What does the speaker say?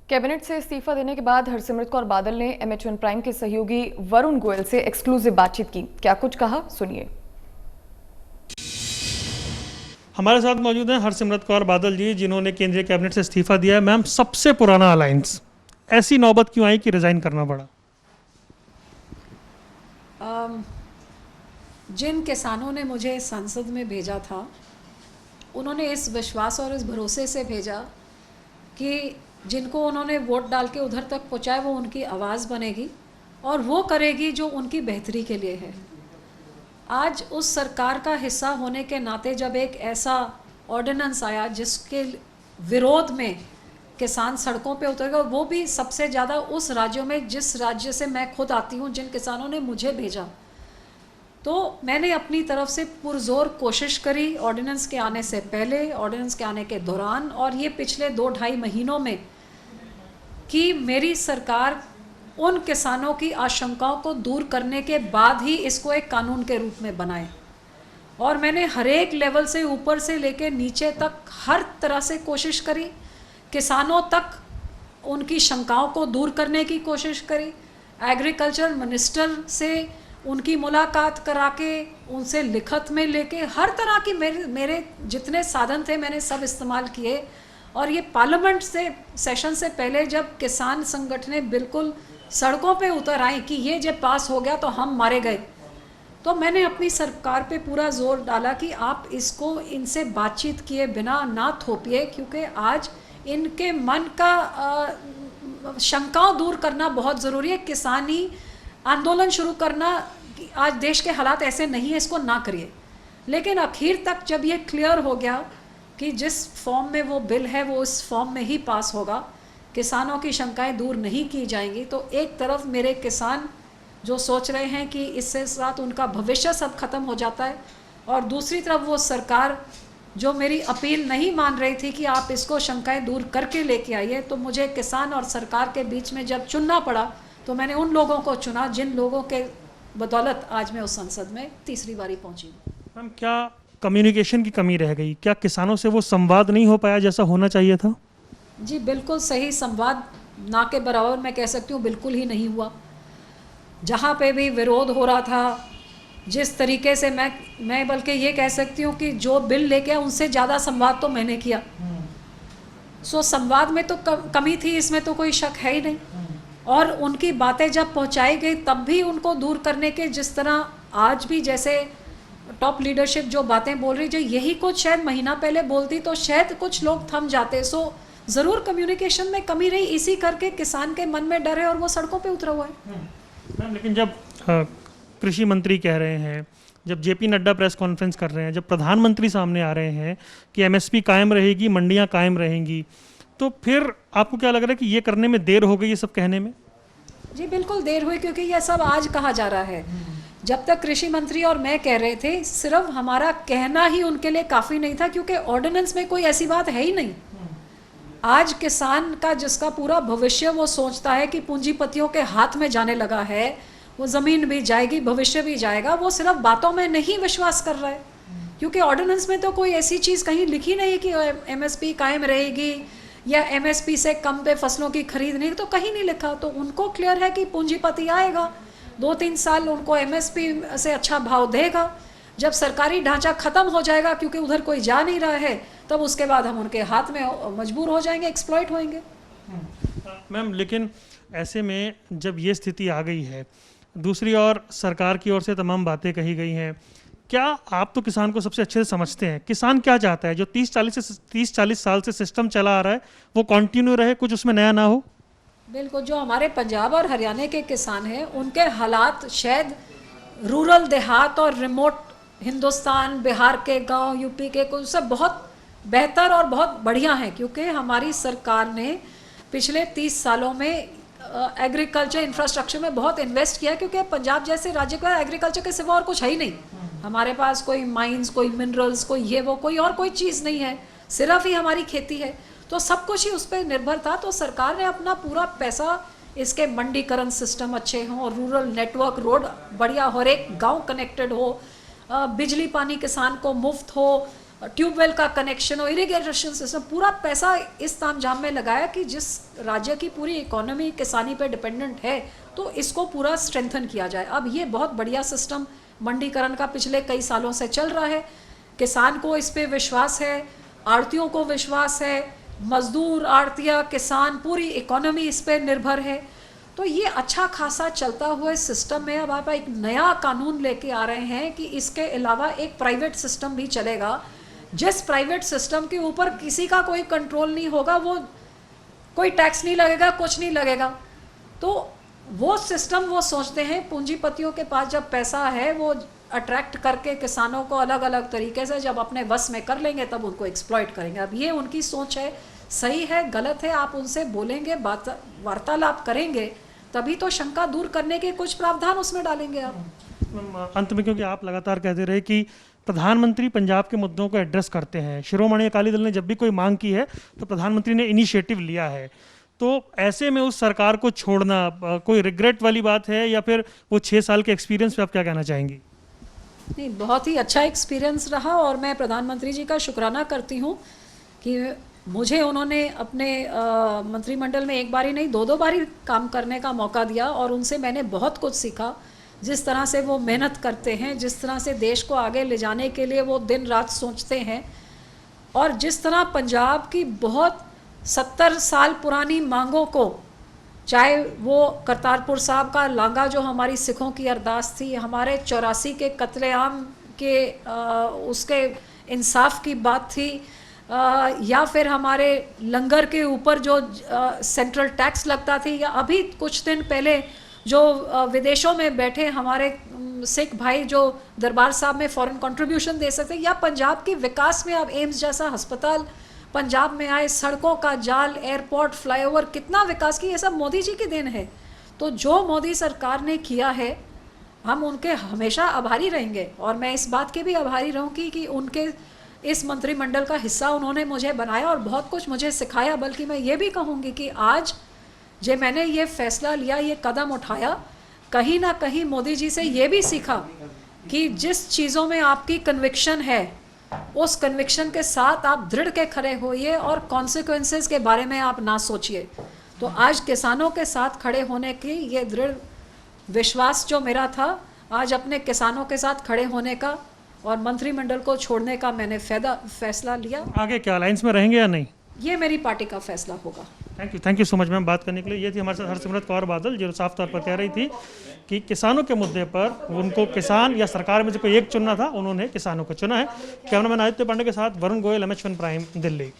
Cabinet से इस्तीफा देने के बाद हरसिमरत कौर बादल ने MH1 प्राइम के सहयोगी वरुण गोयल से एक्सक्लूसिव बातचीत की। क्या कुछ कहा, सुनिए। हमारे साथ मौजूद हैं हरसिमरत कौर बादल जी, जिन्होंने केंद्रीय कैबिनेट से इस्तीफा दिया है। मैम, सबसे पुराना अलायंस, ऐसी नौबत क्यों आई कि रिजाइन करना पड़ा? जिन किसानों ने मुझे संसद में भेजा था, उन्होंने इस विश्वास और इस भरोसे से भेजा कि जिनको उन्होंने वोट डाल के उधर तक पहुँचाए वो उनकी आवाज़ बनेगी और वो करेगी जो उनकी बेहतरी के लिए है। आज उस सरकार का हिस्सा होने के नाते जब एक ऐसा ऑर्डिनेंस आया जिसके विरोध में किसान सड़कों पे उतर गए, वो भी सबसे ज़्यादा उस राज्यों में जिस राज्य से मैं खुद आती हूँ, जिन किसानों ने मुझे भेजा, तो मैंने अपनी तरफ से पुरजोर कोशिश करी ऑर्डिनेंस के आने से पहले, ऑर्डिनेंस के आने के दौरान और ये पिछले 2-2.5 महीनों में कि मेरी सरकार उन किसानों की आशंकाओं को दूर करने के बाद ही इसको एक कानून के रूप में बनाए। और मैंने हर एक लेवल से, ऊपर से लेकर नीचे तक, हर तरह से कोशिश करी, किसानों तक उनकी शंकाओं को दूर करने की कोशिश करी। एग्रीकल्चर मिनिस्टर से उनकी मुलाकात करा के, उनसे लिखत में लेके, हर तरह की मेरे जितने साधन थे मैंने सब इस्तेमाल किए। और ये पार्लियामेंट से सेशन से पहले जब किसान संगठनें बिल्कुल सड़कों पे उतर आई कि ये जब पास हो गया तो हम मारे गए, तो मैंने अपनी सरकार पे पूरा जोर डाला कि आप इसको इनसे बातचीत किए बिना ना थोपिए, क्योंकि आज इनके मन का शंकाओं दूर करना बहुत ज़रूरी है। किसानी आंदोलन शुरू करना, आज देश के हालात ऐसे नहीं है, इसको ना करिए। लेकिन आखिर तक जब ये क्लियर हो गया कि जिस फॉर्म में वो बिल है वो उस फॉर्म में ही पास होगा, किसानों की शंकाएं दूर नहीं की जाएंगी, तो एक तरफ मेरे किसान जो सोच रहे हैं कि इससे साथ उनका भविष्य सब खत्म हो जाता है, और दूसरी तरफ वो सरकार जो मेरी अपील नहीं मान रही थी कि आप इसको शंकाएं दूर करके लेके आइए, तो मुझे किसान और सरकार के बीच में जब चुनना पड़ा तो मैंने उन लोगों को चुना जिन लोगों के बदौलत आज मैं उस संसद में तीसरी बारी पहुंची। मैम, क्या कम्युनिकेशन की कमी रह गई? क्या किसानों से वो संवाद नहीं हो पाया जैसा होना चाहिए था? जी बिल्कुल सही, संवाद ना के बराबर मैं कह सकती हूँ बिल्कुल ही नहीं हुआ। जहाँ पे भी विरोध हो रहा था, जिस तरीके से मैं बल्कि ये कह सकती हूँ कि जो बिल लेके आया उनसे ज़्यादा संवाद तो मैंने किया। संवाद में तो कमी थी, इसमें तो कोई शक है ही नहीं। और उनकी बातें जब पहुंचाई गई तब भी उनको दूर करने के, जिस तरह आज भी जैसे टॉप लीडरशिप जो बातें बोल रही, जो यही कुछ शायद महीना पहले बोलती तो शायद कुछ लोग थम जाते। ज़रूर कम्युनिकेशन में कमी रही, इसी करके किसान के मन में डर है और वो सड़कों पे उतरा हुआ है। मैम, लेकिन जब कृषि मंत्री कह रहे हैं, जब JP नड्डा प्रेस कॉन्फ्रेंस कर रहे हैं, जब प्रधानमंत्री सामने आ रहे हैं कि MSP कायम रहेगी, मंडियां कायम रहेंगी, तो फिर आपको क्या लग रहा है कि ये करने में देर हो गई, ये सब कहने में? जी बिल्कुल देर हुई, क्योंकि यह सब आज कहा जा रहा है। जब तक कृषि मंत्री और मैं कह रहे थे, सिर्फ हमारा कहना ही उनके लिए काफ़ी नहीं था, क्योंकि ऑर्डिनेंस में कोई ऐसी बात है ही नहीं। आज किसान का जिसका पूरा भविष्य वो सोचता है कि पूंजीपतियों के हाथ में जाने लगा है, वो ज़मीन भी जाएगी, भविष्य भी जाएगा, वो सिर्फ बातों में नहीं विश्वास कर रहा है। क्योंकि ऑर्डिनेंस में तो कोई ऐसी चीज़ कहीं लिखी नहीं कि MSP कायम रहेगी या MSP से कम पे फसलों की खरीद नहीं, तो कहीं नहीं लिखा। तो उनको क्लियर है कि पूंजीपति आएगा, 2-3 साल उनको MSP से अच्छा भाव देगा, जब सरकारी ढांचा ख़त्म हो जाएगा क्योंकि उधर कोई जा नहीं रहा है, तब उसके बाद हम उनके हाथ में मजबूर हो जाएंगे, एक्सप्लॉइट होंगे। मैम, लेकिन ऐसे में जब ये स्थिति आ गई है, दूसरी ओर सरकार की ओर से तमाम बातें कही गई हैं, क्या आप तो किसान को सबसे अच्छे से समझते हैं, किसान क्या चाहता है? जो 30-40 साल से सिस्टम चला आ रहा है वो कंटिन्यू रहे, कुछ उसमें नया ना हो? बिल्कुल, जो हमारे पंजाब और हरियाणा के किसान हैं उनके हालात शायद रूरल देहात और रिमोट हिंदुस्तान, बिहार के गांव, यूपी के कुछ सब बहुत बेहतर और बहुत बढ़िया हैं, क्योंकि हमारी सरकार ने पिछले 30 सालों में एग्रीकल्चर इंफ्रास्ट्रक्चर में बहुत इन्वेस्ट किया, क्योंकि पंजाब जैसे राज्य का एग्रीकल्चर के सिवा और कुछ है ही नहीं। हमारे पास कोई माइंस, कोई मिनरल्स, कोई ये वो, कोई और कोई चीज़ नहीं है, सिर्फ ही हमारी खेती है। तो सब कुछ ही उस पर निर्भर था। तो सरकार ने अपना पूरा पैसा इसके मंडीकरण सिस्टम अच्छे हों और रूरल नेटवर्क, रोड बढ़िया हो, हर एक गाँव कनेक्टेड हो, बिजली पानी किसान को मुफ्त हो, ट्यूबवेल का कनेक्शन हो, इरिगेशन सिस्टम, पूरा पैसा इस तामझाम में लगाया कि जिस राज्य की पूरी इकोनॉमी किसानी पे डिपेंडेंट है तो इसको पूरा स्ट्रेंथन किया जाए। अब ये बहुत बढ़िया सिस्टम मंडीकरण का पिछले कई सालों से चल रहा है, किसान को इस पे विश्वास है, आड़तियों को विश्वास है, मजदूर, आड़तिया, किसान, पूरी इकोनॉमी इस पे निर्भर है। तो ये अच्छा खासा चलता हुआ सिस्टम में अब आप एक नया कानून लेके आ रहे हैं कि इसके अलावा एक प्राइवेट सिस्टम भी चलेगा, जिस प्राइवेट सिस्टम के ऊपर किसी का कोई कंट्रोल नहीं होगा, वो कोई टैक्स नहीं लगेगा, कुछ नहीं लगेगा। तो वो सिस्टम वो सोचते हैं पूंजीपतियों के पास जब पैसा है वो अट्रैक्ट करके किसानों को अलग अलग तरीके से जब अपने वश में कर लेंगे तब उनको एक्सप्लॉइट करेंगे। अब ये उनकी सोच है, सही है गलत है, आप उनसे बोलेंगे, बात वार्तालाप करेंगे, तभी तो शंका दूर करने के कुछ प्रावधान उसमें डालेंगे आप। अंत में, क्योंकि आप लगातार कहते रहे कि प्रधानमंत्री पंजाब के मुद्दों को एड्रेस करते हैं, शिरोमणि अकाली दल ने जब भी कोई मांग की है तो प्रधानमंत्री ने इनिशिएटिव लिया है, तो ऐसे में उस सरकार को छोड़ना कोई रिग्रेट वाली बात है या फिर वो 6 साल के एक्सपीरियंस पे आप क्या कहना चाहेंगी? नहीं, बहुत ही अच्छा एक्सपीरियंस रहा और मैं प्रधानमंत्री जी का शुक्राना करती हूँ कि मुझे उन्होंने अपने मंत्रिमंडल में एक बारी नहीं 2-2 बारी काम करने का मौका दिया और उनसे मैंने बहुत कुछ सीखा। जिस तरह से वो मेहनत करते हैं, जिस तरह से देश को आगे ले जाने के लिए वो दिन रात सोचते हैं, और जिस तरह पंजाब की बहुत 70 साल पुरानी मांगों को, चाहे वो करतारपुर साहब का लांगा जो हमारी सिखों की अरदास थी, हमारे 84 के कत्लेआम के उसके इंसाफ की बात थी, या फिर हमारे लंगर के ऊपर जो सेंट्रल टैक्स लगता थी, या अभी कुछ दिन पहले जो विदेशों में बैठे हमारे सिख भाई जो दरबार साहब में फॉरेन कंट्रीब्यूशन दे सकते, या पंजाब के विकास में अब एम्स जैसा अस्पताल पंजाब में आए, सड़कों का जाल, एयरपोर्ट, फ्लाईओवर, कितना विकास की, ये सब मोदी जी की देन है। तो जो मोदी सरकार ने किया है हम उनके हमेशा आभारी रहेंगे, और मैं इस बात के भी आभारी रहूँगी कि उनके इस मंत्रिमंडल का हिस्सा उन्होंने मुझे बनाया और बहुत कुछ मुझे सिखाया। बल्कि मैं ये भी कहूँगी कि आज जो मैंने ये फैसला लिया, ये कदम उठाया, कहीं ना कहीं मोदी जी से ये भी सीखा कि जिस चीज़ों में आपकी कन्विक्शन है उस कन्विक्शन के साथ आप दृढ़ के खड़े होइए और कॉन्सिक्वेंसेस के बारे में आप ना सोचिए। तो आज किसानों के साथ खड़े होने की ये दृढ़ विश्वास जो मेरा था, आज अपने किसानों के साथ खड़े होने का और मंत्रिमंडल को छोड़ने का मैंने फैसला लिया। आगे क्या अलायंस में रहेंगे या नहीं, ये मेरी पार्टी का फैसला होगा। Thank you so much ma'am बात करने के लिए। ये थी हमारे साथ हरसिमरत कौर बादल, जो साफ तौर पर कह रही थी कि किसानों के मुद्दे पर उनको किसान या सरकार में से कोई एक चुनना था, उन्होंने किसानों को चुना है। कैमरामैन आदित्य पांडे के साथ वरुण गोयल, MH1 प्राइम, दिल्ली।